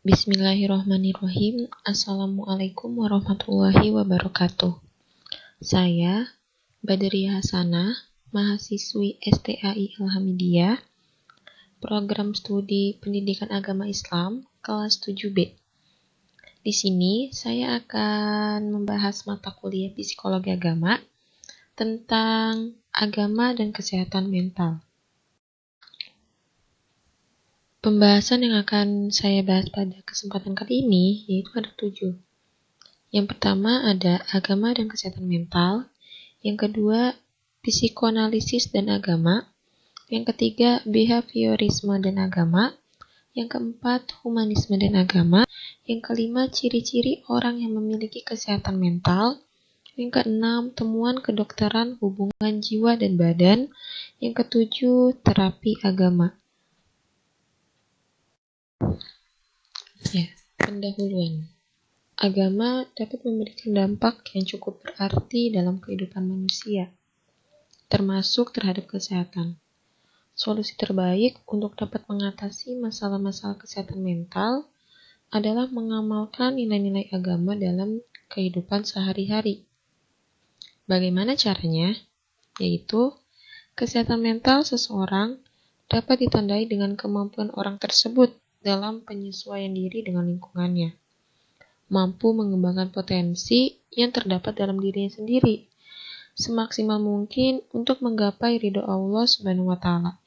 Bismillahirrahmanirrahim. Assalamualaikum warahmatullahi wabarakatuh. Saya, Badriah Hasanah, mahasiswi STAI Alhamidiyah, program studi Pendidikan Agama Islam, kelas 7B. Di sini saya akan membahas mata kuliah Psikologi Agama tentang agama dan kesehatan mental. Pembahasan yang akan saya bahas pada kesempatan kali ini yaitu ada 7. Yang pertama ada agama dan kesehatan mental, yang kedua psikoanalisis dan agama, yang ketiga behaviorisme dan agama, yang keempat humanisme dan agama, yang kelima ciri-ciri orang yang memiliki kesehatan mental, yang keenam temuan kedokteran hubungan jiwa dan badan, yang ketujuh terapi agama. Pendahuluan. Agama dapat memberikan dampak yang cukup berarti dalam kehidupan manusia, termasuk terhadap kesehatan. Solusi terbaik untuk dapat mengatasi masalah-masalah kesehatan mental adalah mengamalkan nilai-nilai agama dalam kehidupan sehari-hari. Bagaimana caranya? Yaitu, kesehatan mental seseorang dapat ditandai dengan kemampuan orang tersebut dalam penyesuaian diri dengan lingkungannya, mampu mengembangkan potensi yang terdapat dalam dirinya sendiri, semaksimal mungkin untuk menggapai ridho Allah Subhanahu wa Ta'ala,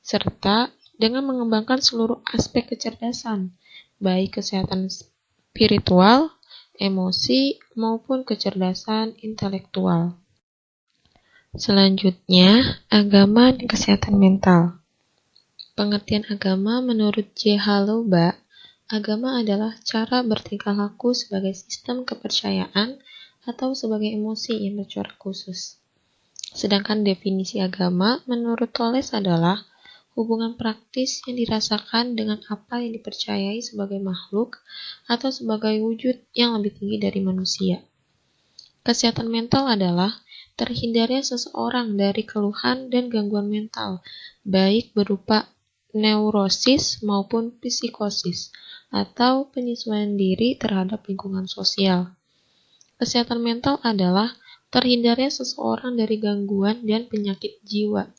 serta dengan mengembangkan seluruh aspek kecerdasan, baik kesehatan spiritual, emosi, maupun kecerdasan intelektual. Selanjutnya, agama dan kesehatan mental. Pengertian agama menurut J. Haloba, agama adalah cara bertingkah laku sebagai sistem kepercayaan atau sebagai emosi yang bercorak khusus. Sedangkan definisi agama menurut Toles adalah hubungan praktis yang dirasakan dengan apa yang dipercayai sebagai makhluk atau sebagai wujud yang lebih tinggi dari manusia. Kesehatan mental adalah terhindarnya seseorang dari keluhan dan gangguan mental, baik berupa neurosis maupun psikosis, atau penyesuaian diri terhadap lingkungan sosial. Kesehatan mental adalah terhindarnya seseorang dari gangguan dan penyakit jiwa.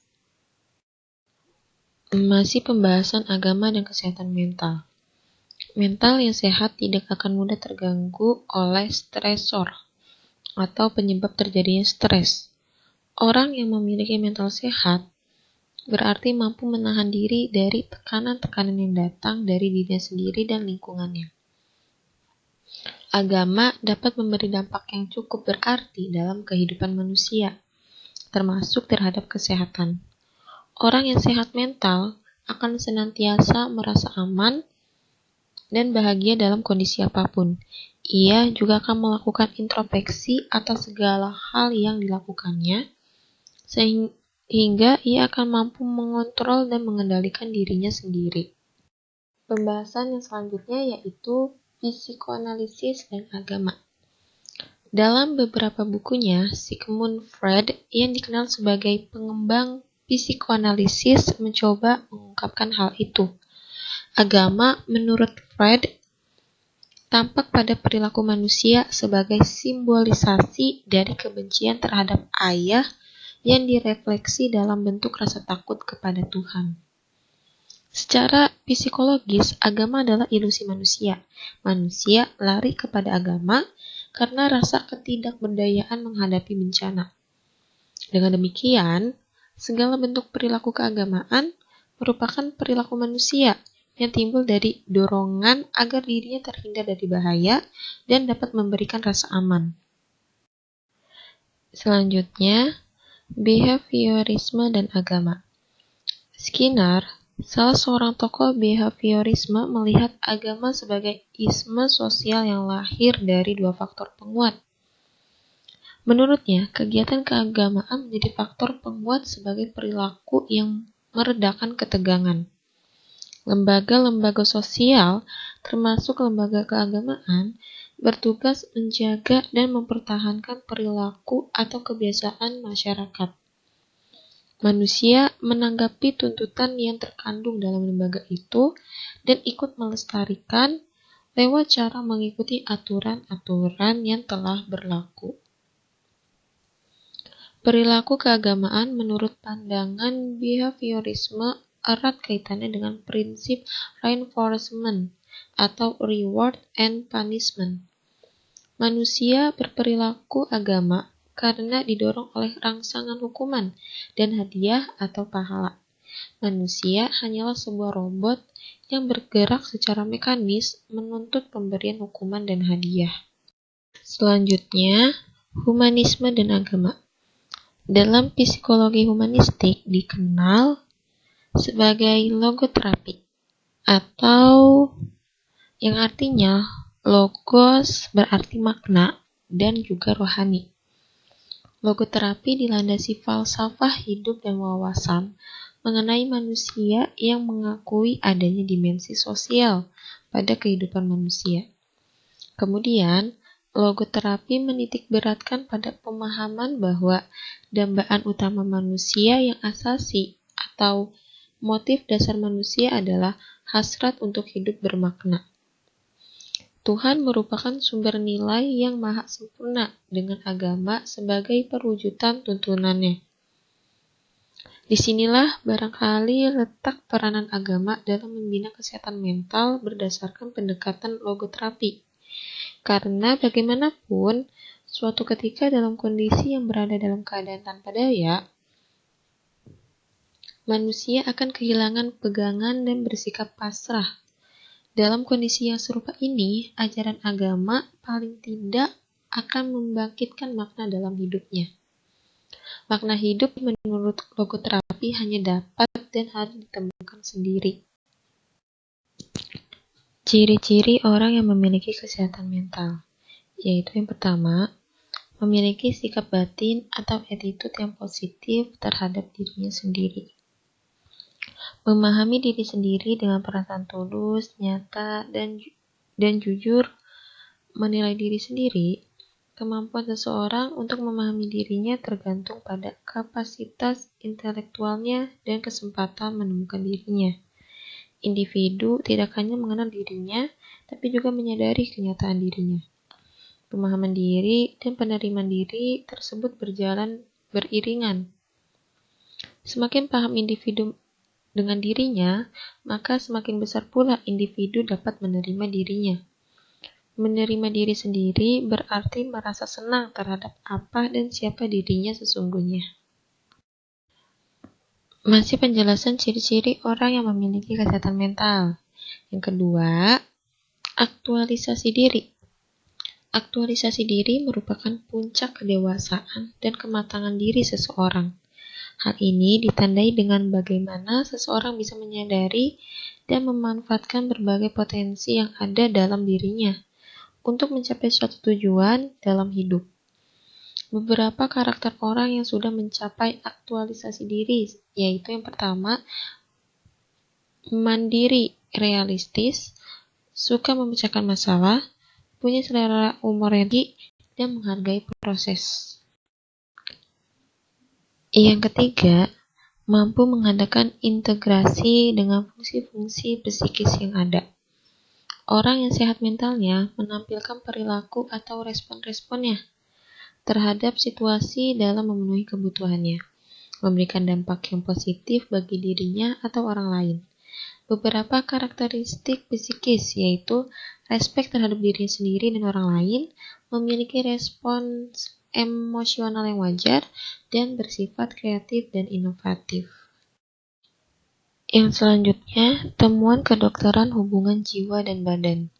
Masih pembahasan agama dan kesehatan mental. Mental yang sehat tidak akan mudah terganggu oleh stresor atau penyebab terjadinya stres. Orang yang memiliki mental sehat berarti mampu menahan diri dari tekanan-tekanan yang datang dari dirinya sendiri dan lingkungannya. Agama dapat memberi dampak yang cukup berarti dalam kehidupan manusia, termasuk terhadap kesehatan. Orang yang sehat mental akan senantiasa merasa aman dan bahagia dalam kondisi apapun. Ia juga akan melakukan introspeksi atas segala hal yang dilakukannya, sehingga ia akan mampu mengontrol dan mengendalikan dirinya sendiri. Pembahasan yang selanjutnya yaitu psikoanalisis dan agama. Dalam beberapa bukunya, Sigmund Freud yang dikenal sebagai pengembang psikoanalisis mencoba mengungkapkan hal itu. Agama menurut Freud tampak pada perilaku manusia sebagai simbolisasi dari kebencian terhadap ayah yang direfleksi dalam bentuk rasa takut kepada Tuhan. Secara psikologis, agama adalah ilusi manusia. Manusia lari kepada agama karena rasa ketidakberdayaan menghadapi bencana. Dengan demikian, segala bentuk perilaku keagamaan merupakan perilaku manusia yang timbul dari dorongan agar dirinya terhindar dari bahaya dan dapat memberikan rasa aman. Selanjutnya, behaviorisme dan agama. Skinner, salah seorang tokoh behaviorisme, melihat agama sebagai isme sosial yang lahir dari dua faktor penguat. Menurutnya, kegiatan keagamaan menjadi faktor penguat sebagai perilaku yang meredakan ketegangan. Lembaga-lembaga sosial, termasuk lembaga keagamaan, bertugas menjaga dan mempertahankan perilaku atau kebiasaan masyarakat. Manusia menanggapi tuntutan yang terkandung dalam lembaga itu dan ikut melestarikan lewat cara mengikuti aturan-aturan yang telah berlaku. Perilaku keagamaan menurut pandangan behaviorisme erat kaitannya dengan prinsip reinforcement atau reward and punishment. Manusia berperilaku agama karena didorong oleh rangsangan hukuman dan hadiah atau pahala. Manusia hanyalah sebuah robot yang bergerak secara mekanis menuntut pemberian hukuman dan hadiah. Selanjutnya, humanisme dan agama. Dalam psikologi humanistik dikenal sebagai logoterapi atau yang artinya logos berarti makna dan juga rohani. Logoterapi dilandasi falsafah hidup dan wawasan mengenai manusia yang mengakui adanya dimensi sosial pada kehidupan manusia. Kemudian, logoterapi menitikberatkan pada pemahaman bahwa dambaan utama manusia yang asasi atau motif dasar manusia adalah hasrat untuk hidup bermakna. Tuhan merupakan sumber nilai yang maha sempurna dengan agama sebagai perwujudan tuntunannya. Disinilah barangkali letak peranan agama dalam membina kesehatan mental berdasarkan pendekatan logoterapi. Karena bagaimanapun, suatu ketika dalam kondisi yang berada dalam keadaan tanpa daya, manusia akan kehilangan pegangan dan bersikap pasrah. Dalam kondisi yang serupa ini, ajaran agama paling tidak akan membangkitkan makna dalam hidupnya. Makna hidup menurut logoterapi hanya dapat dan harus ditemukan sendiri. Ciri-ciri orang yang memiliki kesehatan mental, yaitu yang pertama, memiliki sikap batin atau attitude yang positif terhadap dirinya sendiri. Memahami diri sendiri dengan perasaan tulus, nyata, dan jujur menilai diri sendiri. Kemampuan seseorang untuk memahami dirinya tergantung pada kapasitas intelektualnya dan kesempatan menemukan dirinya. Individu tidak hanya mengenal dirinya, tapi juga menyadari kenyataan dirinya. Pemahaman diri dan penerimaan diri tersebut berjalan beriringan. Semakin paham individu dengan dirinya, maka semakin besar pula individu dapat menerima dirinya. Menerima diri sendiri berarti merasa senang terhadap apa dan siapa dirinya sesungguhnya. Masih penjelasan ciri-ciri orang yang memiliki kesehatan mental. Yang kedua, aktualisasi diri. Aktualisasi diri merupakan puncak kedewasaan dan kematangan diri seseorang. Hal ini ditandai dengan bagaimana seseorang bisa menyadari dan memanfaatkan berbagai potensi yang ada dalam dirinya untuk mencapai suatu tujuan dalam hidup. Beberapa karakter orang yang sudah mencapai aktualisasi diri, yaitu yang pertama, mandiri, realistis, suka memecahkan masalah, punya selera humor yang tinggi, dan menghargai proses. Yang ketiga, mampu mengadakan integrasi dengan fungsi-fungsi psikis yang ada. Orang yang sehat mentalnya menampilkan perilaku atau respon-responnya terhadap situasi dalam memenuhi kebutuhannya, memberikan dampak yang positif bagi dirinya atau orang lain. Beberapa karakteristik psikis yaitu respek terhadap diri sendiri dan orang lain, memiliki respons emosional yang wajar, dan bersifat kreatif dan inovatif. Yang selanjutnya, temuan kedokteran hubungan jiwa dan badan.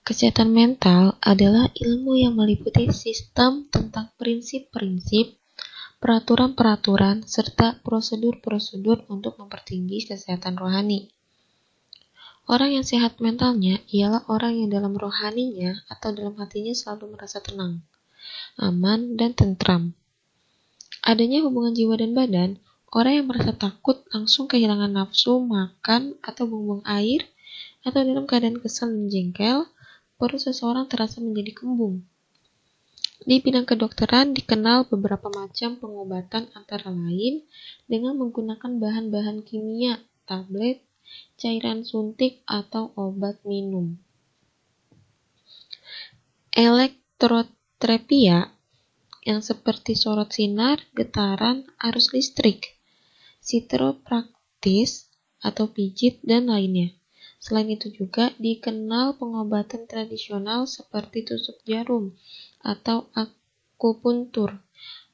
Kesehatan mental adalah ilmu yang meliputi sistem tentang prinsip-prinsip, peraturan-peraturan, serta prosedur-prosedur untuk mempertinggi kesehatan rohani. Orang yang sehat mentalnya ialah orang yang dalam rohaninya atau dalam hatinya selalu merasa tenang, aman, dan tentram. Adanya hubungan jiwa dan badan, orang yang merasa takut langsung kehilangan nafsu makan atau buang-buang air, atau dalam keadaan kesal dan jengkel, perut seseorang terasa menjadi kembung. Di bidang kedokteran dikenal beberapa macam pengobatan antara lain dengan menggunakan bahan-bahan kimia, tablet, cairan suntik, atau obat minum. Elektroterapia yang seperti sorot sinar, getaran, arus listrik, chiropraktis atau pijit, dan lainnya. Selain itu juga dikenal pengobatan tradisional seperti tusuk jarum atau akupuntur,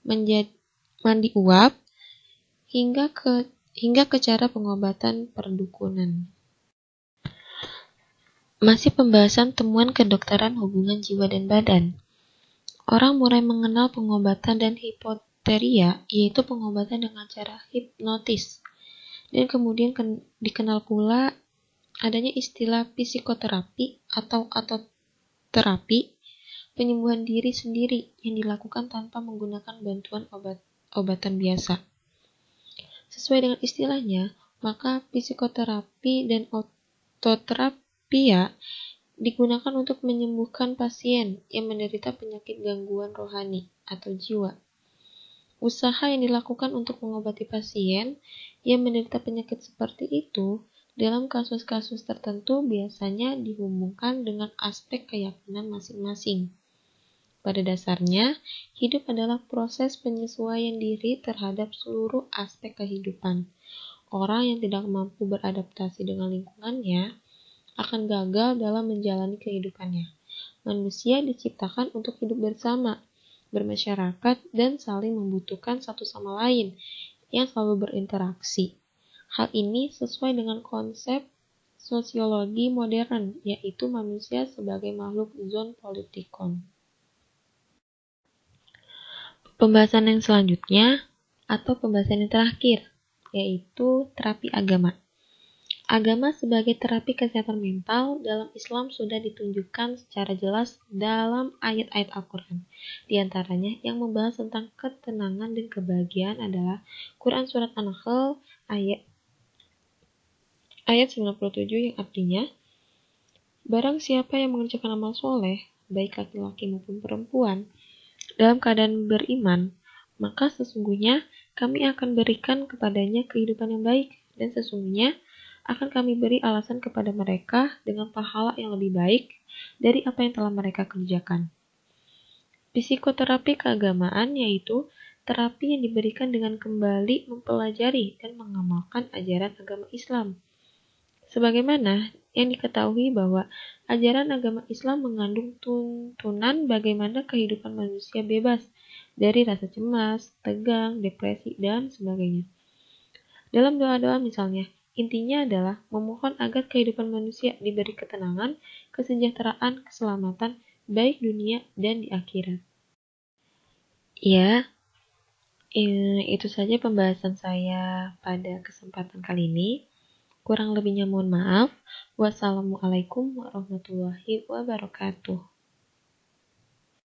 mandi uap, hingga ke cara pengobatan perdukunan. Masih pembahasan temuan kedokteran hubungan jiwa dan badan. Orang mulai mengenal pengobatan dan hipoteria, yaitu pengobatan dengan cara hipnotis. Dan kemudian dikenal pula adanya istilah psikoterapi atau terapi penyembuhan diri sendiri yang dilakukan tanpa menggunakan bantuan obatan biasa. Sesuai dengan istilahnya, maka psikoterapi dan ototerapia digunakan untuk menyembuhkan pasien yang menderita penyakit gangguan rohani atau jiwa. Usaha yang dilakukan untuk mengobati pasien yang menderita penyakit seperti itu dalam kasus-kasus tertentu biasanya dihubungkan dengan aspek keyakinan masing-masing. Pada dasarnya, hidup adalah proses penyesuaian diri terhadap seluruh aspek kehidupan. Orang yang tidak mampu beradaptasi dengan lingkungannya akan gagal dalam menjalani kehidupannya. Manusia diciptakan untuk hidup bersama, bermasyarakat, dan saling membutuhkan satu sama lain yang selalu berinteraksi. Hal ini sesuai dengan konsep sosiologi modern, yaitu manusia sebagai makhluk zoopolitikon. Pembahasan yang selanjutnya, atau pembahasan yang terakhir, yaitu terapi agama. Agama sebagai terapi kesehatan mental dalam Islam sudah ditunjukkan secara jelas dalam ayat-ayat Al-Quran. Di antaranya yang membahas tentang ketenangan dan kebahagiaan adalah Quran Surat An-Nahl ayat 97 yang artinya, barang siapa yang mengerjakan amal soleh, baik laki-laki maupun perempuan, dalam keadaan beriman, maka sesungguhnya kami akan berikan kepadanya kehidupan yang baik, dan sesungguhnya akan kami beri alasan kepada mereka dengan pahala yang lebih baik dari apa yang telah mereka kerjakan. Psikoterapi keagamaan yaitu terapi yang diberikan dengan kembali mempelajari dan mengamalkan ajaran agama Islam. Sebagaimana yang diketahui bahwa ajaran agama Islam mengandung tuntunan bagaimana kehidupan manusia bebas dari rasa cemas, tegang, depresi, dan sebagainya. Dalam doa-doa misalnya, intinya adalah memohon agar kehidupan manusia diberi ketenangan, kesejahteraan, keselamatan, baik dunia dan di akhirat. Ya, itu saja pembahasan saya pada kesempatan kali ini. Kurang lebihnya mohon maaf. Wassalamualaikum warahmatullahi wabarakatuh.